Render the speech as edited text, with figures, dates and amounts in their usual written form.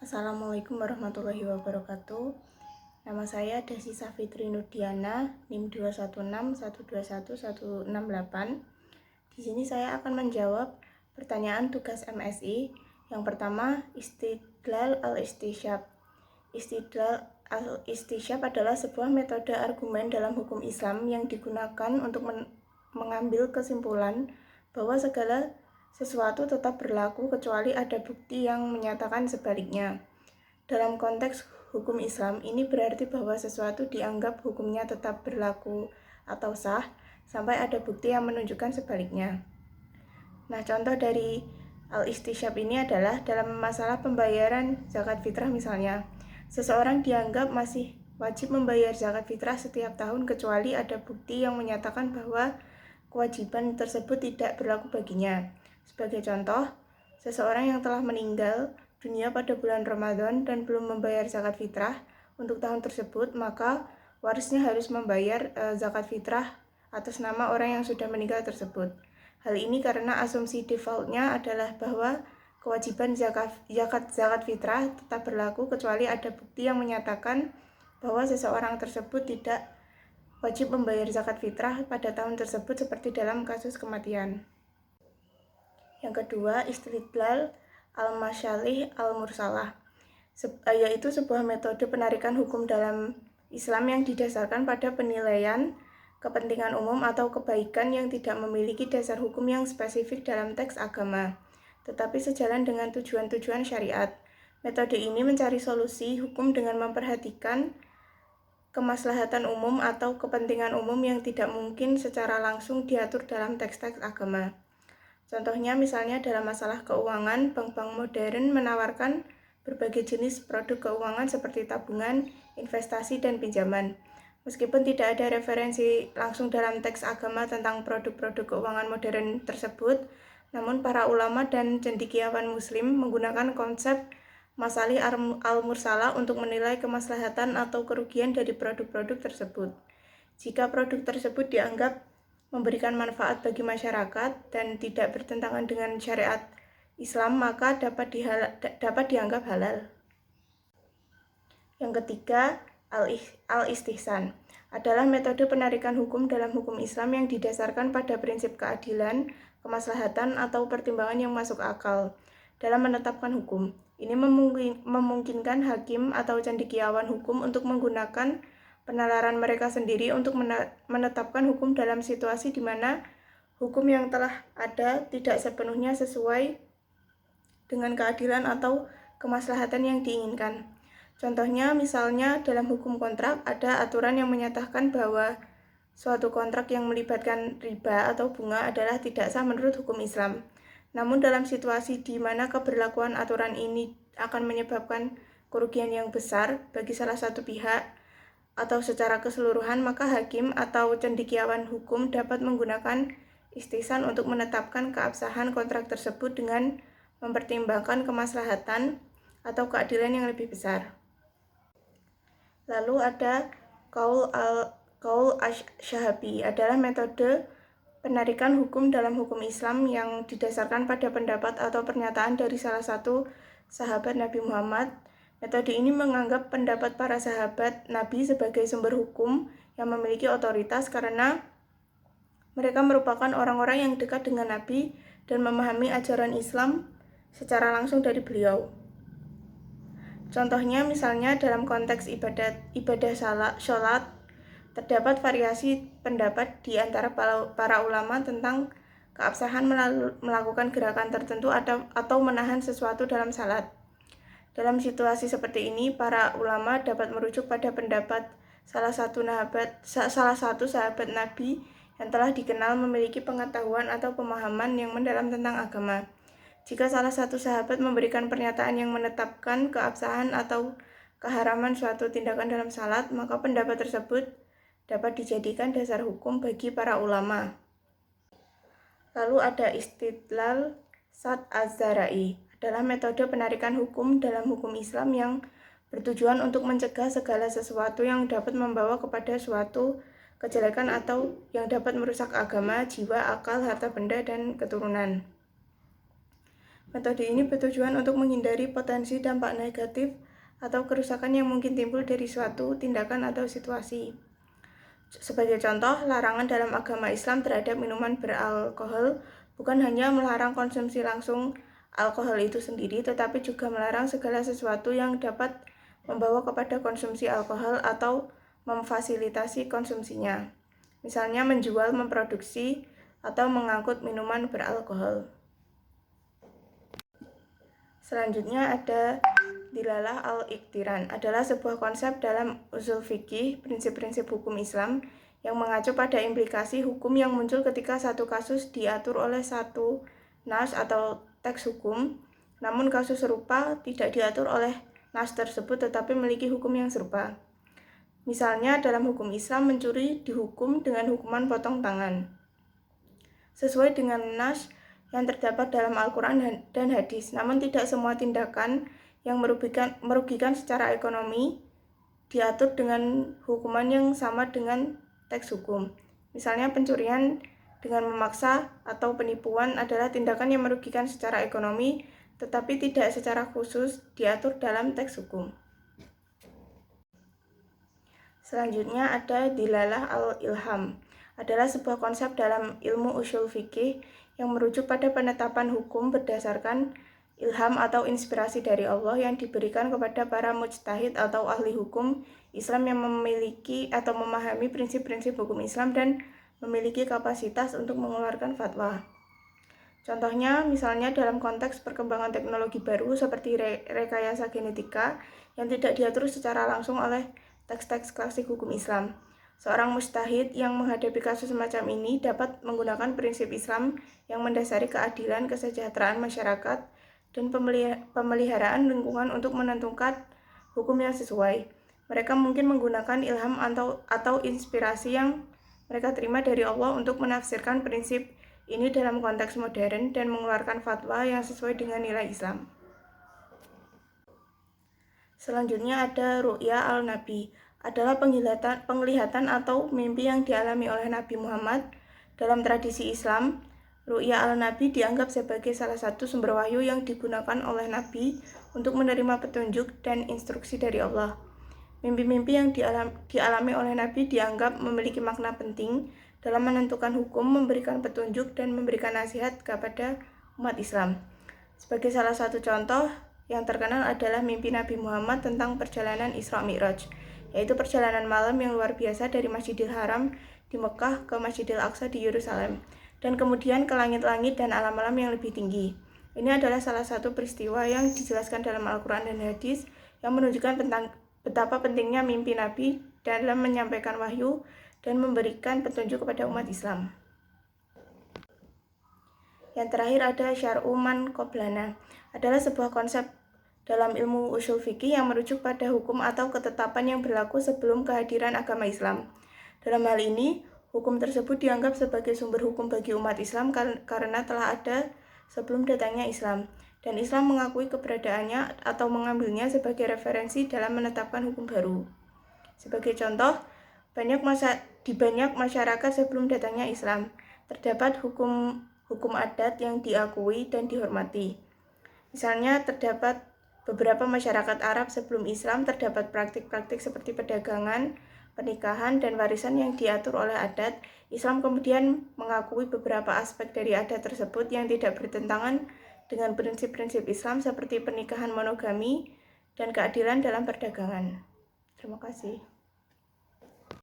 Assalamualaikum warahmatullahi wabarakatuh. Nama saya Desi Safitri Nurdiana, NIM 216121168. Di sini saya akan menjawab pertanyaan tugas MSI. Yang pertama, Istidlal al-Istisyab. Istidlal al-Istisyab adalah sebuah metode argumen dalam hukum Islam yang digunakan untuk mengambil kesimpulan bahwa segala sesuatu tetap berlaku kecuali ada bukti yang menyatakan sebaliknya. Dalam konteks hukum Islam, ini berarti bahwa sesuatu dianggap hukumnya tetap berlaku atau sah sampai ada bukti yang menunjukkan sebaliknya. Nah, contoh dari al-istisyab ini adalah dalam masalah pembayaran zakat fitrah misalnya. Seseorang dianggap masih wajib membayar zakat fitrah setiap tahun kecuali ada bukti yang menyatakan bahwa kewajiban tersebut tidak berlaku baginya. Sebagai contoh, seseorang yang telah meninggal dunia pada bulan Ramadan dan belum membayar zakat fitrah untuk tahun tersebut, maka warisnya harus membayar zakat fitrah atas nama orang yang sudah meninggal tersebut. Hal ini karena asumsi defaultnya adalah bahwa kewajiban zakat fitrah tetap berlaku kecuali ada bukti yang menyatakan bahwa seseorang tersebut tidak wajib membayar zakat fitrah pada tahun tersebut seperti dalam kasus kematian. Yang kedua, istidlal al-masyalih al-mursalah, yaitu sebuah metode penarikan hukum dalam Islam yang didasarkan pada penilaian kepentingan umum atau kebaikan yang tidak memiliki dasar hukum yang spesifik dalam teks agama, tetapi sejalan dengan tujuan-tujuan syariat. Metode ini mencari solusi hukum dengan memperhatikan kemaslahatan umum atau kepentingan umum yang tidak mungkin secara langsung diatur dalam teks-teks agama. Contohnya misalnya dalam masalah keuangan, bank-bank modern menawarkan berbagai jenis produk keuangan seperti tabungan, investasi, dan pinjaman. Meskipun tidak ada referensi langsung dalam teks agama tentang produk-produk keuangan modern tersebut, namun para ulama dan cendekiawan muslim menggunakan konsep masalih al-mursalah untuk menilai kemaslahatan atau kerugian dari produk-produk tersebut. Jika produk tersebut dianggap memberikan manfaat bagi masyarakat dan tidak bertentangan dengan syariat Islam, maka dapat dianggap halal. Yang ketiga, al-istihsan adalah metode penarikan hukum dalam hukum Islam yang didasarkan pada prinsip keadilan, kemaslahatan, atau pertimbangan yang masuk akal dalam menetapkan hukum. Ini memungkinkan hakim atau cendekiawan hukum untuk menggunakan penalaran mereka sendiri untuk menetapkan hukum dalam situasi di mana hukum yang telah ada tidak sepenuhnya sesuai dengan keadilan atau kemaslahatan yang diinginkan. Contohnya, misalnya dalam hukum kontrak ada aturan yang menyatakan bahwa suatu kontrak yang melibatkan riba atau bunga adalah tidak sah menurut hukum Islam. Namun dalam situasi di mana keberlakuan aturan ini akan menyebabkan kerugian yang besar bagi salah satu pihak atau secara keseluruhan, maka hakim atau cendekiawan hukum dapat menggunakan istihsan untuk menetapkan keabsahan kontrak tersebut dengan mempertimbangkan kemaslahatan atau keadilan yang lebih besar. Lalu ada qaul asy-syahabi adalah metode penarikan hukum dalam hukum Islam yang didasarkan pada pendapat atau pernyataan dari salah satu sahabat Nabi Muhammad. Metode ini menganggap pendapat para sahabat Nabi sebagai sumber hukum yang memiliki otoritas karena mereka merupakan orang-orang yang dekat dengan Nabi dan memahami ajaran Islam secara langsung dari beliau. Contohnya misalnya dalam konteks ibadah sholat, terdapat variasi pendapat di antara para ulama tentang keabsahan melakukan gerakan tertentu atau menahan sesuatu dalam salat. Dalam situasi seperti ini, para ulama dapat merujuk pada pendapat salah satu sahabat Nabi yang telah dikenal memiliki pengetahuan atau pemahaman yang mendalam tentang agama. Jika salah satu sahabat memberikan pernyataan yang menetapkan keabsahan atau keharaman suatu tindakan dalam salat, maka pendapat tersebut dapat dijadikan dasar hukum bagi para ulama. Lalu ada istidlal sad az-zarai, adalah metode penarikan hukum dalam hukum Islam yang bertujuan untuk mencegah segala sesuatu yang dapat membawa kepada suatu kejelekan atau yang dapat merusak agama, jiwa, akal, harta benda, dan keturunan. Metode ini bertujuan untuk menghindari potensi dampak negatif atau kerusakan yang mungkin timbul dari suatu tindakan atau situasi. Sebagai contoh, larangan dalam agama Islam terhadap minuman beralkohol bukan hanya melarang konsumsi langsung alkohol itu sendiri, tetapi juga melarang segala sesuatu yang dapat membawa kepada konsumsi alkohol atau memfasilitasi konsumsinya. Misalnya menjual, memproduksi, atau mengangkut minuman beralkohol. Selanjutnya ada dilalah al-iqtiran, adalah sebuah konsep dalam usul fikih, prinsip-prinsip hukum Islam yang mengacu pada implikasi hukum yang muncul ketika satu kasus diatur oleh satu nas atau teks hukum, namun kasus serupa tidak diatur oleh nas tersebut tetapi memiliki hukum yang serupa. Misalnya dalam hukum Islam mencuri dihukum dengan hukuman potong tangan, sesuai dengan nas yang terdapat dalam Al-Quran dan hadis, namun tidak semua tindakan yang merugikan secara ekonomi diatur dengan hukuman yang sama dengan teks hukum. Misalnya pencurian dengan memaksa atau penipuan adalah tindakan yang merugikan secara ekonomi, tetapi tidak secara khusus diatur dalam teks hukum. Selanjutnya ada dilalah al-ilham, adalah sebuah konsep dalam ilmu usul fikih yang merujuk pada penetapan hukum berdasarkan ilham atau inspirasi dari Allah yang diberikan kepada para mujtahid atau ahli hukum Islam yang memiliki atau memahami prinsip-prinsip hukum Islam dan memiliki kapasitas untuk mengeluarkan fatwa. Contohnya, misalnya dalam konteks perkembangan teknologi baru seperti rekayasa genetika yang tidak diatur secara langsung oleh teks-teks klasik hukum Islam. Seorang mujtahid yang menghadapi kasus semacam ini dapat menggunakan prinsip Islam yang mendasari keadilan, kesejahteraan masyarakat, dan pemeliharaan lingkungan untuk menentukan hukum yang sesuai. Mereka mungkin menggunakan ilham atau inspirasi yang mereka terima dari Allah untuk menafsirkan prinsip ini dalam konteks modern dan mengeluarkan fatwa yang sesuai dengan nilai Islam. Selanjutnya ada ru'ya al-nabi, adalah penglihatan atau mimpi yang dialami oleh Nabi Muhammad. Dalam tradisi Islam, ru'ya al-nabi dianggap sebagai salah satu sumber wahyu yang digunakan oleh Nabi untuk menerima petunjuk dan instruksi dari Allah. Mimpi-mimpi yang dialami oleh Nabi dianggap memiliki makna penting dalam menentukan hukum, memberikan petunjuk, dan memberikan nasihat kepada umat Islam. Sebagai salah satu contoh yang terkenal adalah mimpi Nabi Muhammad tentang perjalanan Isra Mi'raj, yaitu perjalanan malam yang luar biasa dari Masjidil Haram di Mekah ke Masjidil Aqsa di Yerusalem, dan kemudian ke langit-langit dan alam-alam yang lebih tinggi. Ini adalah salah satu peristiwa yang dijelaskan dalam Al-Quran dan hadis yang menunjukkan tentang betapa pentingnya mimpi Nabi dalam menyampaikan wahyu dan memberikan petunjuk kepada umat Islam. Yang terakhir ada syar'u man qoblana, adalah sebuah konsep dalam ilmu usul fikih yang merujuk pada hukum atau ketetapan yang berlaku sebelum kehadiran agama Islam. Dalam hal ini, hukum tersebut dianggap sebagai sumber hukum bagi umat Islam karena telah ada sebelum datangnya Islam, dan Islam mengakui keberadaannya atau mengambilnya sebagai referensi dalam menetapkan hukum baru. Sebagai contoh, di banyak masyarakat sebelum datangnya Islam, terdapat hukum adat yang diakui dan dihormati. Misalnya, terdapat beberapa masyarakat Arab sebelum Islam terdapat praktik-praktik seperti perdagangan, pernikahan, dan warisan yang diatur oleh adat. Islam kemudian mengakui beberapa aspek dari adat tersebut yang tidak bertentangan dengan prinsip-prinsip Islam seperti pernikahan monogami dan keadilan dalam perdagangan. Terima kasih.